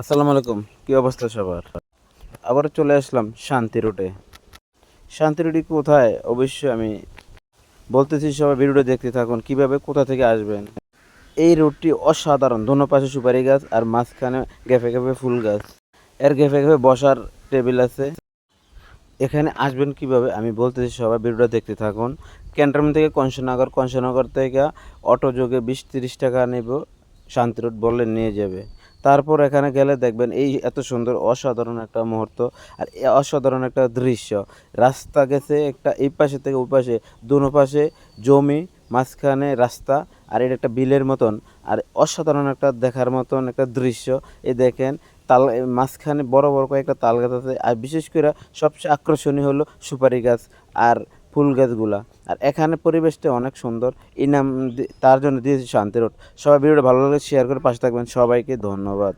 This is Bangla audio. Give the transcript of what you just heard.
আসসালামু আলাইকুম। কি অবস্থা সবার? আবারও চলে আসলাম শান্তি রোডে। শান্তি রোডে কোথায়? অবশ্যই আমি বলতেছি, সবাই ভিডিওটা দেখতে থাকুন। কিভাবে, কোথা থেকে আসবেন। এই রোডটি অসাধারণ। দোনো পাশে সুপারি গাছ আর মাঝখানে গ্যাপে গ্যাপে ফুল গাছ। এর গ্যাপে গ্যাপে বসার টেবিল আছে। এখানে আসবেন কিভাবে আমি বলতেছি, সবাই ভিডিওটা দেখতে থাকুন। ক্যান্টনমেন্ট থেকে কংসনগর, কংসনগর থেকে অটো যোগে 20-30 টাকা নেব। শান্তি রোড বললে নিয়ে যাবে। তারপর এখানে গেলে দেখবেন এই এত সুন্দর অসাধারণ একটা মুহূর্ত আর অসাধারণ একটা দৃশ্য। রাস্তা গেছে একটা এই পাশে থেকে ওই পাশে, দোনো পাশে জমি, মাঝখানে রাস্তা, আর এটা একটা বিলের মতন। আর অসাধারণ একটা দেখার মতন একটা দৃশ্য। এই দেখেন তাল, মাঝখানে বড় বড় কয়েকটা তাল গাছ আছে। আর বিশেষ করে সবচেয়ে আকর্ষণীয় হলো সুপারি গাছ আর ফুল গাছগুলা। আর এখানে পরিবেশটা অনেক সুন্দর। এই নাম তার জন্য দিয়েছি শান্তি রোড। সবাই ভিডিওটা ভালো লাগলে শেয়ার করে পাশে থাকবেন। সবাইকে ধন্যবাদ।